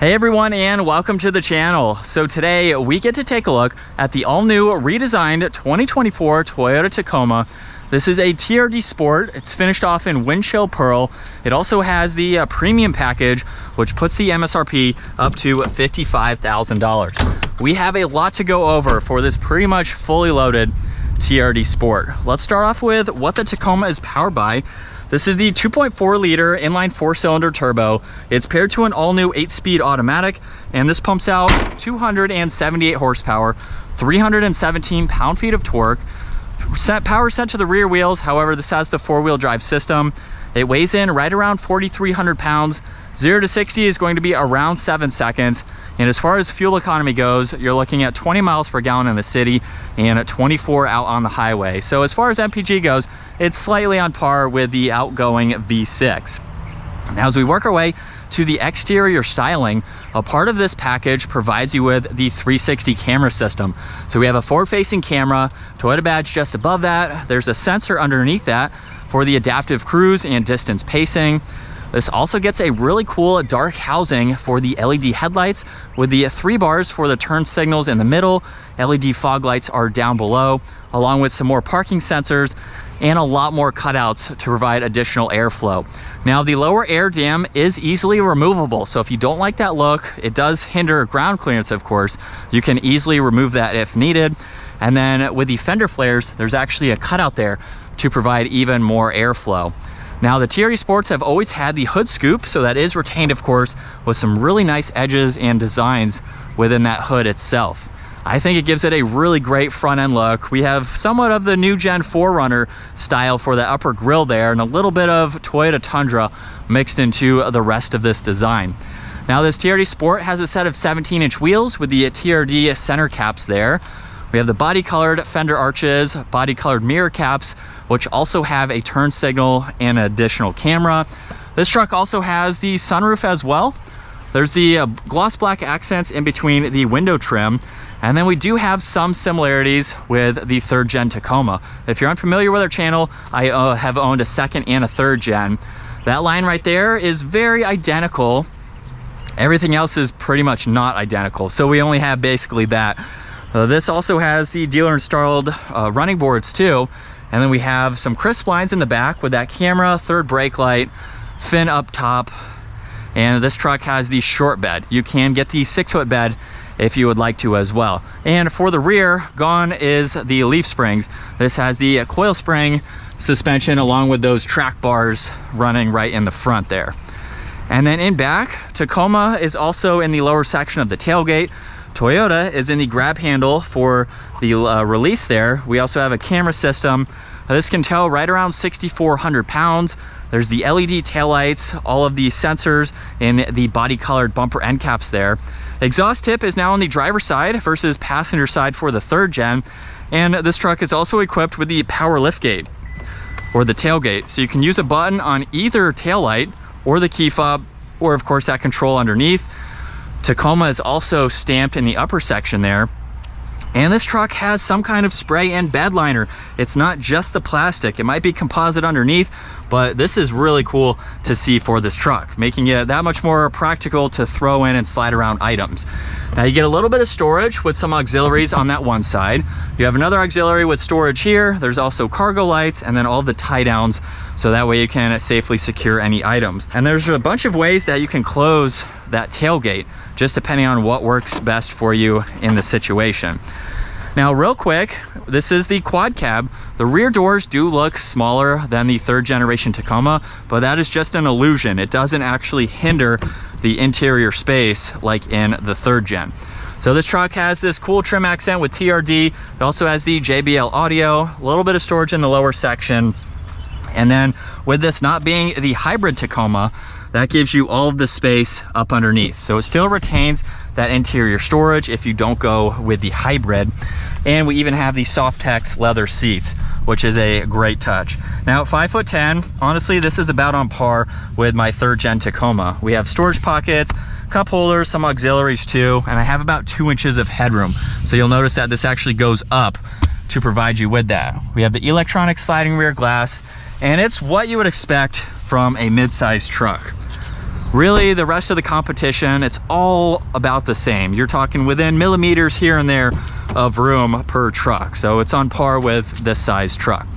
Hey everyone, and welcome to the channel. So today we get to take a look at the all-new redesigned 2024 Toyota Tacoma. This is a TRD Sport. It's finished off in windshield pearl. It also has the premium package, which puts the MSRP up to $55,000. We have a lot to go over for this pretty much fully loaded TRD Sport. Let's start off with what the Tacoma is powered by. This is the 2.4 liter inline 4-cylinder turbo. It's paired to an all-new 8-speed automatic, and this pumps out 278 horsepower, 317 pound-feet of torque. Power sent to the rear wheels. However, this has the 4-wheel drive system. It weighs in right around 4,300 pounds. 0 to 60 is going to be around 7 seconds. And as far as fuel economy goes, you're looking at 20 miles per gallon in the city and 24 out on the highway. So as far as MPG goes, it's slightly on par with the outgoing V6. Now, as we work our way to the exterior styling, a part of this package provides you with the 360 camera system. So we have a forward-facing camera, Toyota badge just above that. There's a sensor underneath that for the adaptive cruise and distance pacing. This also gets a really cool dark housing for the LED headlights with the 3 bars for the turn signals in the middle. LED fog lights are down below, along with some more parking sensors and a lot more cutouts to provide additional airflow. Now, the lower air dam is easily removable, so if you don't like that look, it does hinder ground clearance, of course. You can easily remove that if needed. And then with the fender flares, there's actually a cutout there to provide even more airflow. Now, the TRD Sports have always had the hood scoop, so that is retained, of course, with some really nice edges and designs within that hood itself. I think it gives it a really great front end look. We have somewhat of the new Gen 4Runner style for the upper grille there, and a little bit of Toyota Tundra mixed into the rest of this design. Now, this TRD Sport has a set of 17-inch wheels with the TRD center caps there. We have the body-colored fender arches, body-colored mirror caps, which also have a turn signal and an additional camera. This truck also has the sunroof as well. There's the gloss black accents in between the window trim. And then we do have some similarities with the 3rd gen Tacoma. If you're unfamiliar with our channel, I have owned a 2nd and a 3rd gen. That line right there is very identical. Everything else is pretty much not identical. So we only have basically that. This also has the dealer installed running boards too. And then we have some crisp lines in the back with that camera, 3rd brake light, fin up top. And this truck has the short bed. You can get the 6-foot bed if you would like to as well. And for the rear, gone is the leaf springs. This has the coil spring suspension along with those track bars running right in the front there. And then in back, Tacoma is also in the lower section of the tailgate. Toyota is in the grab handle for the release there. We also have a camera system. This can tow right around 6,400 pounds. There's the LED taillights, all of the sensors, and the body-colored bumper end caps there. The exhaust tip is now on the driver's side versus passenger side for the 3rd gen. And this truck is also equipped with the power liftgate, or the tailgate. So you can use a button on either taillight or the key fob, or of course that control underneath. Tacoma is also stamped in the upper section there. And this truck has some kind of spray and bed liner. It's not just the plastic. It might be composite underneath, but this is really cool to see for this truck, making it that much more practical to throw in and slide around items. Now, you get a little bit of storage with some auxiliaries on that one side. You have another auxiliary with storage here. There's also cargo lights and then all the tie downs, so that way you can safely secure any items. And there's a bunch of ways that you can close that tailgate, just depending on what works best for you in the situation. Now, real quick, this is the quad cab. The rear doors do look smaller than the 3rd generation Tacoma, but that is just an illusion. It doesn't actually hinder the interior space like in the 3rd gen. So this truck has this cool trim accent with TRD. It also has the JBL audio, a little bit of storage in the lower section. And then with this not being the hybrid Tacoma, that gives you all of the space up underneath. So it still retains that interior storage if you don't go with the hybrid. And we even have the Softex leather seats, which is a great touch. Now, at 5'10", honestly, this is about on par with my 3rd gen Tacoma. We have storage pockets, cup holders, some auxiliaries too, and I have about 2 inches of headroom. So you'll notice that this actually goes up to provide you with that. We have the electronic sliding rear glass, and it's what you would expect from a mid-sized truck. Really, the rest of the competition, it's all about the same. You're talking within millimeters here and there of room per truck. So it's on par with this size truck.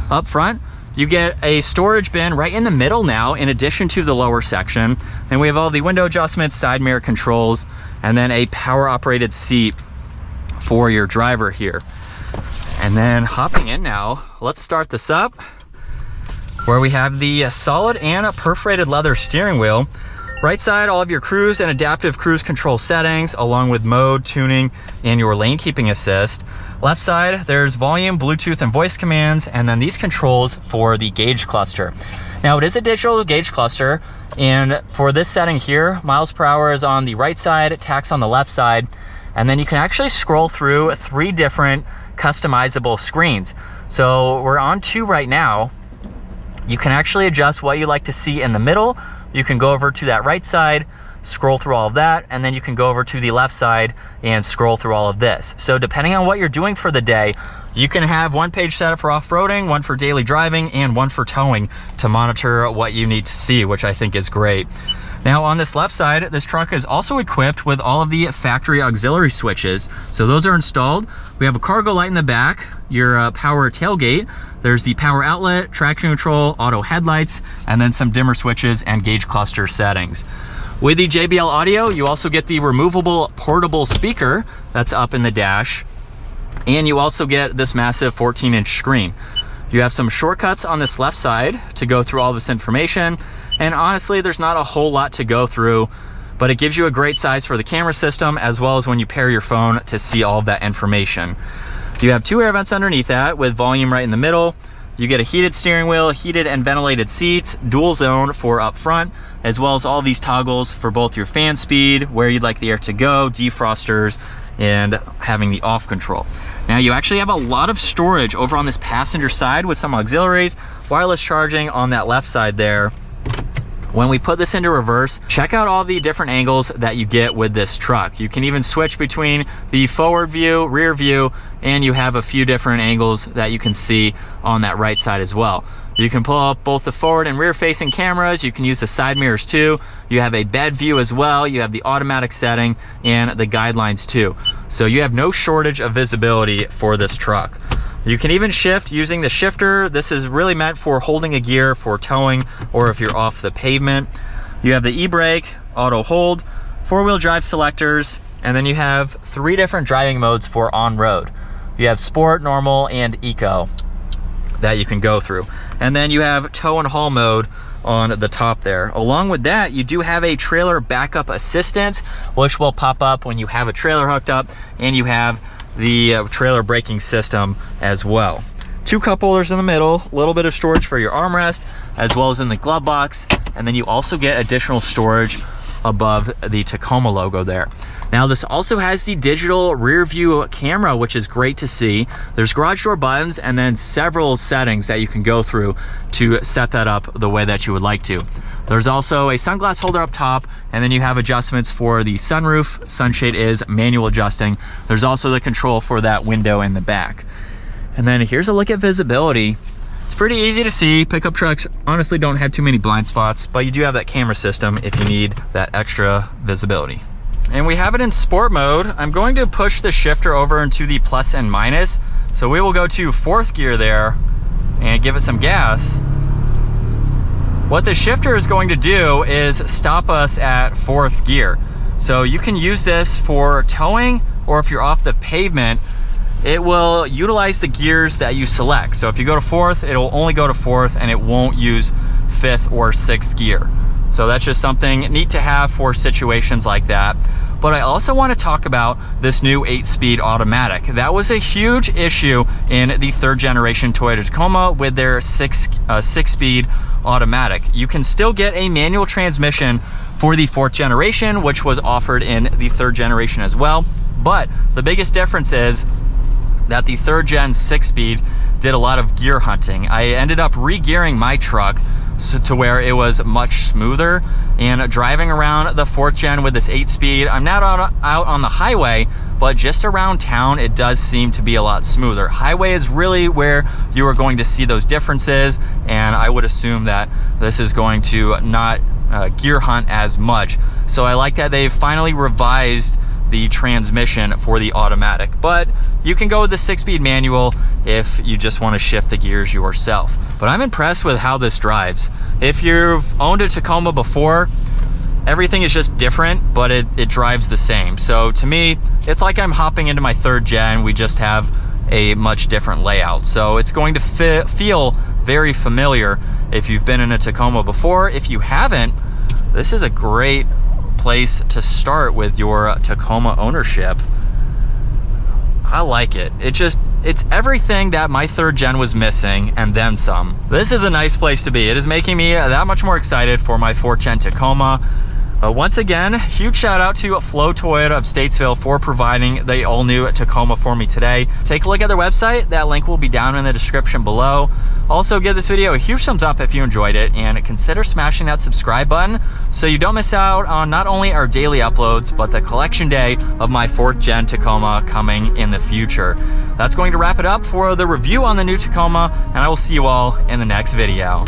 Up front, you get a storage bin right in the middle now, in addition to the lower section. Then we have all the window adjustments, side mirror controls, and then a power operated seat for your driver here. And then hopping in now, let's start this up, where we have the solid and perforated leather steering wheel. Right side, all of your cruise and adaptive cruise control settings, along with mode, tuning, and your lane keeping assist. Left side, there's volume, Bluetooth, and voice commands, and then these controls for the gauge cluster. Now, it is a digital gauge cluster, and for this setting here, miles per hour is on the right side, tax on the left side, and then you can actually scroll through 3 different customizable screens. So we're on 2 right now. You can actually adjust what you like to see in the middle. You can go over to that right side, scroll through all of that, and then you can go over to the left side and scroll through all of this. So depending on what you're doing for the day, you can have one page set up for off-roading, one for daily driving, and one for towing to monitor what you need to see, which I think is great. Now on this left side, this truck is also equipped with all of the factory auxiliary switches. So those are installed. We have a cargo light in the back, your power tailgate. There's the power outlet, traction control, auto headlights, and then some dimmer switches and gauge cluster settings. With the JBL audio, you also get the removable portable speaker that's up in the dash. And you also get this massive 14-inch screen. You have some shortcuts on this left side to go through all this information. And honestly, there's not a whole lot to go through, but it gives you a great size for the camera system, as well as when you pair your phone to see all of that information. You have 2 air vents underneath that with volume right in the middle. You get a heated steering wheel, heated and ventilated seats, dual zone for up front, as well as all these toggles for both your fan speed, where you'd like the air to go, defrosters, and having the off control. Now you actually have a lot of storage over on this passenger side with some auxiliaries, wireless charging on that left side there. When we put this into reverse, check out all the different angles that you get with this truck. You can even switch between the forward view, rear view, and you have a few different angles that you can see on that right side as well. You can pull up both the forward and rear facing cameras. You can use the side mirrors too. You have a bed view as well. You have the automatic setting and the guidelines too. So you have no shortage of visibility for this truck. You can even shift using the shifter. This is really meant for holding a gear for towing or if you're off the pavement. You have the e-brake, auto hold, 4-wheel drive selectors, and then you have 3 different driving modes for on-road. You have sport, normal, and eco that you can go through. And then you have tow and haul mode on the top there. Along with that, you do have a trailer backup assistance, which will pop up when you have a trailer hooked up, and you have the trailer braking system as well. 2 cup holders in the middle, a little bit of storage for your armrest, as well as in the glove box, and then you also get additional storage above the Tacoma logo there. Now this also has the digital rear view camera, which is great to see. There's garage door buttons and then several settings that you can go through to set that up the way that you would like to. There's also a sunglass holder up top, and then you have adjustments for the sunroof. Sunshade is manual adjusting. There's also the control for that window in the back. And then here's a look at visibility. It's pretty easy to see. Pickup trucks honestly don't have too many blind spots, but you do have that camera system if you need that extra visibility. And we have it in sport mode. I'm going to push the shifter over into the plus and minus. So we will go to 4th gear there and give it some gas. What the shifter is going to do is stop us at 4th gear. So you can use this for towing, or if you're off the pavement, it will utilize the gears that you select. So if you go to 4th, it'll only go to 4th and it won't use 5th or 6th gear. So that's just something neat to have for situations like that. But I also want to talk about this new 8-speed automatic. That was a huge issue in the 3rd generation Toyota Tacoma with their 6-speed automatic. You can still get a manual transmission for the 4th generation, which was offered in the 3rd generation as well. But the biggest difference is that the 3rd gen 6-speed did a lot of gear hunting. I ended up re-gearing my truck to where it was much smoother, and driving around the 4th gen with this 8-speed, I'm not out on the highway, but just around town it does seem to be a lot smoother. Highway is really where you are going to see those differences, and I would assume that this is going to not gear hunt as much. So I like that they've finally revised the transmission for the automatic, but you can go with the 6-speed manual if you just want to shift the gears yourself. But I'm impressed with how this drives. If you've owned a Tacoma before, everything is just different, but it drives the same. So to me, it's like I'm hopping into my 3rd gen. We just have a much different layout. So it's going to feel very familiar if you've been in a Tacoma before. If you haven't, this is a great place to start with your Tacoma ownership. I like it. It's everything that my 3rd gen was missing and then some. This is a nice place to be. It is making me that much more excited for my 4th gen Tacoma. Once again, huge shout out to Flo Toyota of Statesville for providing the all-new Tacoma for me today. Take a look at their website. That link will be down in the description below. Also, give this video a huge thumbs up if you enjoyed it, and consider smashing that subscribe button so you don't miss out on not only our daily uploads, but the collection day of my 4th gen Tacoma coming in the future. That's going to wrap it up for the review on the new Tacoma, and I will see you all in the next video.